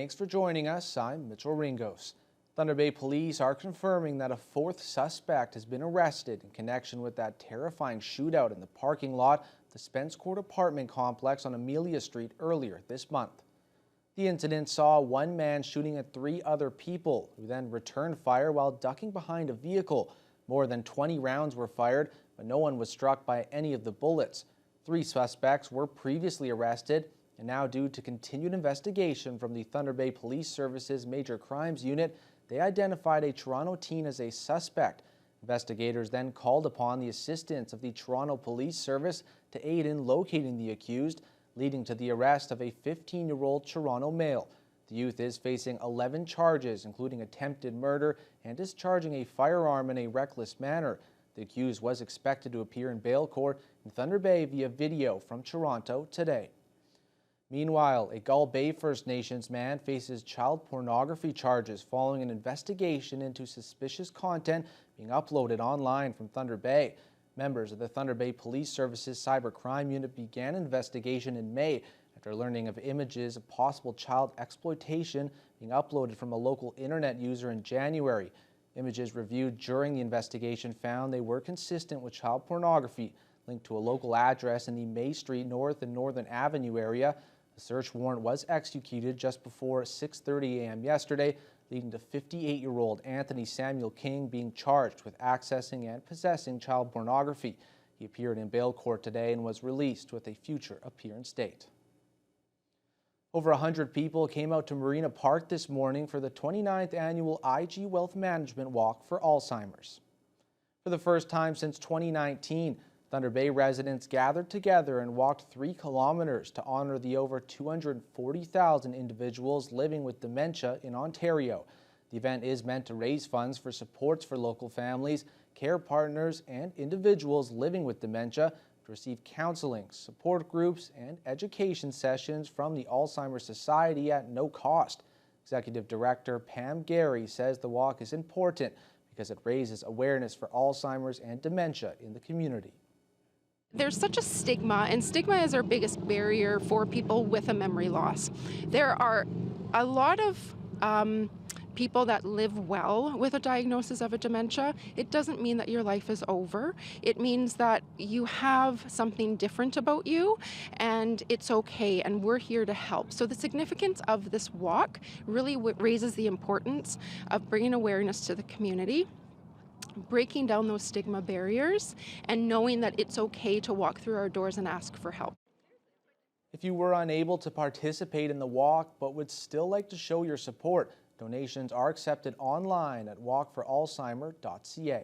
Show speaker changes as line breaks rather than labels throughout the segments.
Thanks for joining us. I'm Mitchell Ringos. Thunder Bay police are confirming that a fourth suspect has been arrested in connection with that terrifying shootout in the parking lot of the Spence Court apartment complex on Amelia Street earlier this month. The incident saw one man shooting at 3 other people who then returned fire while ducking behind a vehicle. More than 20 rounds were fired, but no one was struck by any of the bullets. 3 suspects were previously arrested, and now due to continued investigation from the Thunder Bay Police Service's Major Crimes Unit, they identified a Toronto teen as a suspect. Investigators then called upon the assistance of the Toronto Police Service to aid in locating the accused, leading to the arrest of a 15-year-old Toronto male. The youth is facing 11 charges, including attempted murder and discharging a firearm in a reckless manner. The accused was expected to appear in bail court in Thunder Bay via video from Toronto today. Meanwhile, a Gull Bay First Nations man faces child pornography charges following an investigation into suspicious content being uploaded online from Thunder Bay. Members of the Thunder Bay Police Service's Cybercrime Unit began an investigation in May after learning of images of possible child exploitation being uploaded from a local internet user in January. Images reviewed during the investigation found they were consistent with child pornography linked to a local address in the May Street North and Northern Avenue area. A search warrant was executed just before 6:30 a.m. yesterday, leading to 58-year-old Anthony Samuel King being charged with accessing and possessing child pornography. He appeared in bail court today and was released with a future appearance date. Over 100 people came out to Marina Park this morning for the 29th annual IG Wealth Management Walk for Alzheimer's. For the first time since 2019, Thunder Bay residents gathered together and walked 3 kilometers to honor the over 240,000 individuals living with dementia in Ontario. The event is meant to raise funds for supports for local families, care partners, and individuals living with dementia to receive counseling, support groups, and education sessions from the Alzheimer's Society at no cost. Executive Director Pam Gary says the walk is important because it raises awareness for Alzheimer's and dementia in the community.
There's such a stigma, and stigma is our biggest barrier for people with a memory loss. There are a lot of people that live well with a diagnosis of a dementia. It doesn't mean that your life is over. It means that you have something different about you, and it's okay, and we're here to help. So the significance of this walk really raises the importance of bringing awareness to the community, breaking down those stigma barriers, and knowing that it's okay to walk through our doors and ask for help.
If you were unable to participate in the walk but would still like to show your support, donations are accepted online at walkforalzheimer.ca.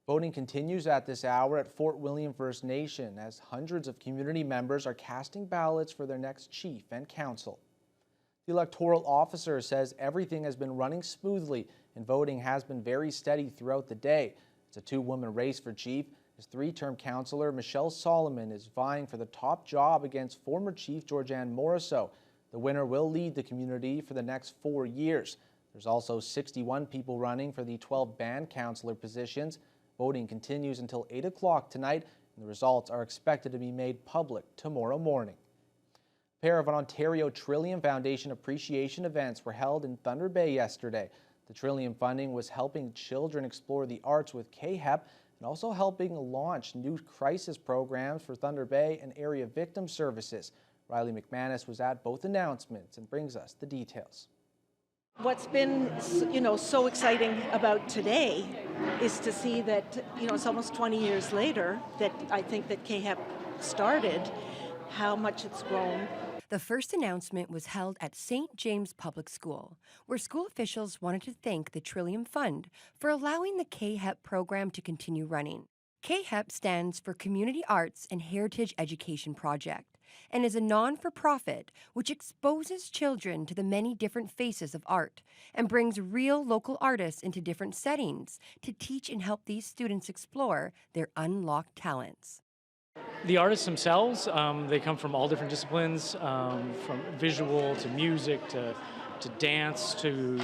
Voting continues at this hour at Fort William First Nation as hundreds of community members are casting ballots for their next chief and council. The electoral officer says everything has been running smoothly and voting has been very steady throughout the day. It's a 2-woman race for chief as 3-term councillor Michelle Solomon is vying for the top job against former chief Georgianne Morisseau. The winner will lead the community for the next 4 years. There's also 61 people running for the 12 band councillor positions. Voting continues until 8 o'clock tonight, and the results are expected to be made public tomorrow morning. A pair of Ontario Trillium Foundation appreciation events were held in Thunder Bay yesterday. The Trillium funding was helping children explore the arts with KHEP and also helping launch new crisis programs for Thunder Bay and area victim services. Riley McManus was at both announcements and brings us the details.
What's been, so exciting about today is to see that, it's almost 20 years later that I think that KHEP started, how much it's grown.
The first announcement was held at St. James Public School, where school officials wanted to thank the Trillium Fund for allowing the KHEP program to continue running. KHEP stands for Community Arts and Heritage Education Project and is a non-for-profit which exposes children to the many different faces of art and brings real local artists into different settings to teach and help these students explore their unlocked talents.
The artists themselves, they come from all different disciplines, from visual to music to dance to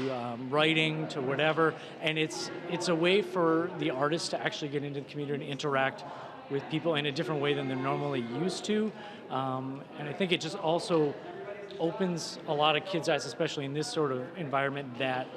writing to whatever, and it's a way for the artists to actually get into the community and interact with people in a different way than they're normally used to, and I think it just also opens a lot of kids' eyes, especially in this sort of environment, that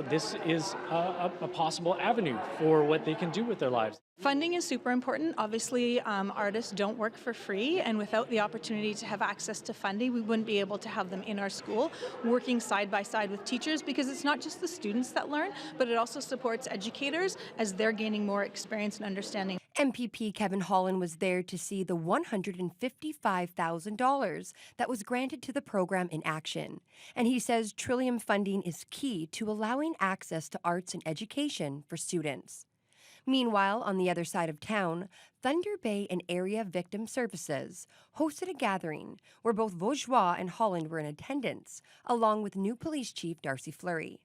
this is a possible avenue for what they can do with their lives.
Funding is super important. Obviously, artists don't work for free, and without the opportunity to have access to funding, we wouldn't be able to have them in our school working side by side with teachers, because it's not just the students that learn, but it also supports educators as they're gaining more experience and understanding.
MPP Kevin Holland was there to see the $155,000 that was granted to the program in action. And he says Trillium funding is key to allowing access to arts and education for students. Meanwhile, on the other side of town, Thunder Bay and Area Victim Services hosted a gathering where both Vaugeois and Holland were in attendance, along with new Police Chief Darcy Fleury.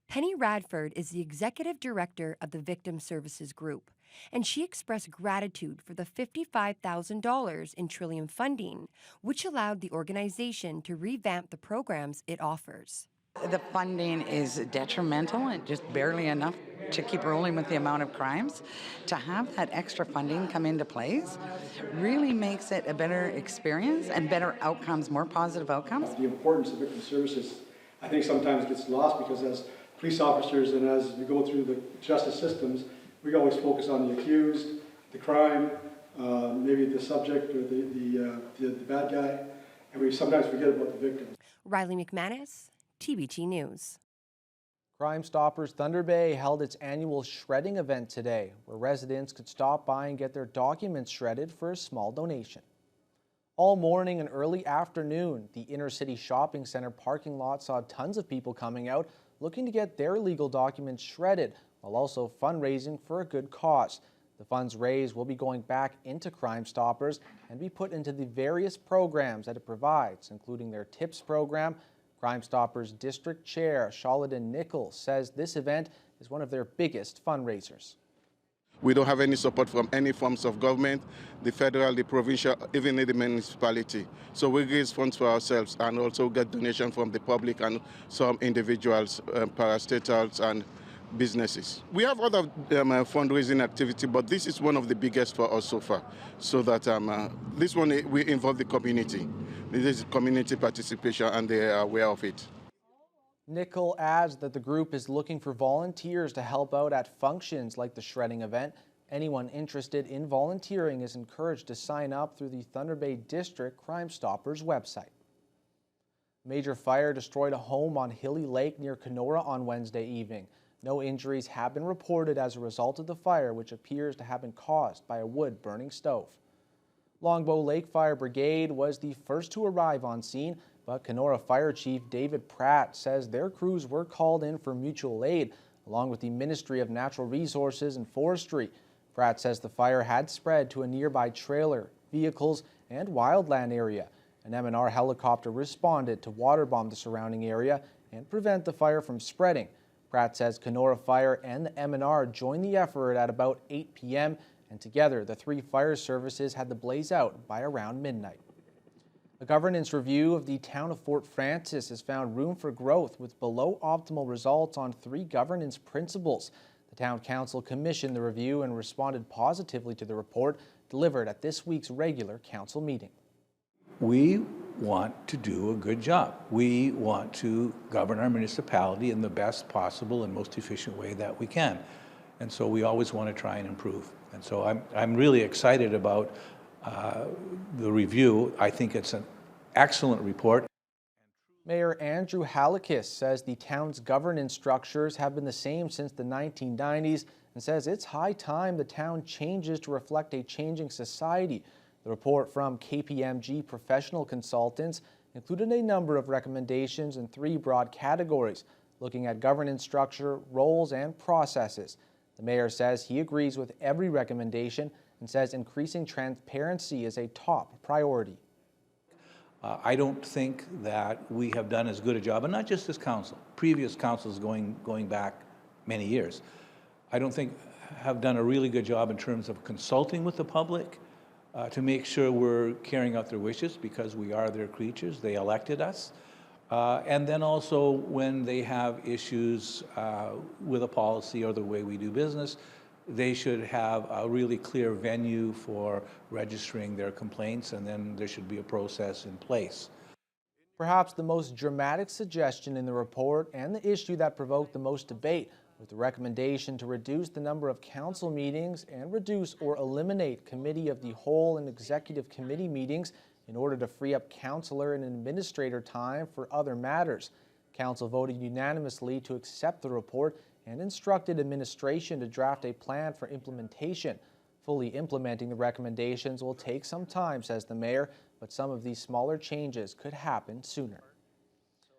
Penny Radford is the executive director of the Victim Services Group, and she expressed gratitude for the $55,000 in Trillium funding, which allowed the organization to revamp the programs it offers.
The funding is detrimental and just barely enough to keep rolling with the amount of crimes. To have that extra funding come into place really makes it a better experience and better outcomes, more positive outcomes.
The importance of victim services, I think, sometimes gets lost, because as police officers and as we go through the justice systems, we always focus on the accused, the crime, maybe the subject or the bad guy, and we sometimes forget about the victims.
Riley McManus, TBT News.
Crime Stoppers Thunder Bay held its annual shredding event today, where residents could stop by and get their documents shredded for a small donation. All morning and early afternoon, the inner city shopping center parking lot saw tons of people coming out looking to get their legal documents shredded, while also fundraising for a good cause. The funds raised will be going back into Crime Stoppers and be put into the various programs that it provides, including their TIPS program. Crime Stoppers District Chair Shaladin Nichols says this event is one of their biggest fundraisers.
We don't have any support from any forms of government, the federal, the provincial, even the municipality. So we raise funds for ourselves and also get donations from the public and some individuals, parastatals and businesses. We have other fundraising activity, but this is one of the biggest for us so far. So that this one, we involve the community. This is community participation and they are aware of it.
Nickel adds that the group is looking for volunteers to help out at functions like the shredding event. Anyone interested in volunteering is encouraged to sign up through the Thunder Bay District Crime Stoppers website. A major fire destroyed a home on Hilly Lake near Kenora on Wednesday evening. No injuries have been reported as a result of the fire, which appears to have been caused by a wood-burning stove. Longbow Lake Fire Brigade was the first to arrive on scene, but Kenora Fire Chief David Pratt says their crews were called in for mutual aid, along with the Ministry of Natural Resources and Forestry. Pratt says the fire had spread to a nearby trailer, vehicles, and wildland area. An M&R helicopter responded to waterbomb the surrounding area and prevent the fire from spreading. Pratt says Kenora Fire and the M&R joined the effort at about 8 p.m., and together the three fire services had the blaze out by around midnight. A governance review of the town of Fort Frances has found room for growth with below optimal results on 3 governance principles. The town council commissioned the review and responded positively to the report delivered at this week's regular council meeting.
We want to do a good job. We want to govern our municipality in the best possible and most efficient way that we can. And so we always want to try and improve. And so I'm really excited about the review. I think it's an excellent report.
Mayor Andrew Halakis says the town's governance structures have been the same since the 1990s and says it's high time the town changes to reflect a changing society. The report from KPMG Professional Consultants included a number of recommendations in 3 broad categories, looking at governance structure, roles, and processes. The mayor says he agrees with every recommendation and says increasing transparency is a top priority.
I don't think that we have done as good a job, and not just this council, previous councils going back many years, I don't think have done a really good job in terms of consulting with the public to make sure we're carrying out their wishes, because we are their creatures, they elected us. And then also when they have issues with a policy or the way we do business, they should have a really clear venue for registering their complaints, and then there should be a process in place.
Perhaps the most dramatic suggestion in the report and the issue that provoked the most debate was the recommendation to reduce the number of council meetings and reduce or eliminate committee of the whole and executive committee meetings in order to free up councillor and administrator time for other matters. Council voted unanimously to accept the report and instructed administration to draft a plan for implementation. Fully implementing the recommendations will take some time, says the mayor, but some of these smaller changes could happen sooner.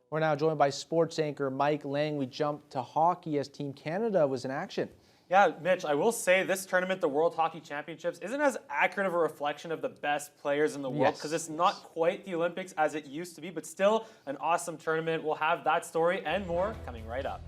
We're now joined by sports anchor Mike Lang. We jump to hockey as Team Canada was in action.
Yeah, Mitch, I will say this tournament, the World Hockey Championships, isn't as accurate of a reflection of the best players in the world because it's not quite the Olympics as it used to be, but still an awesome tournament. We'll have that story and more coming right up.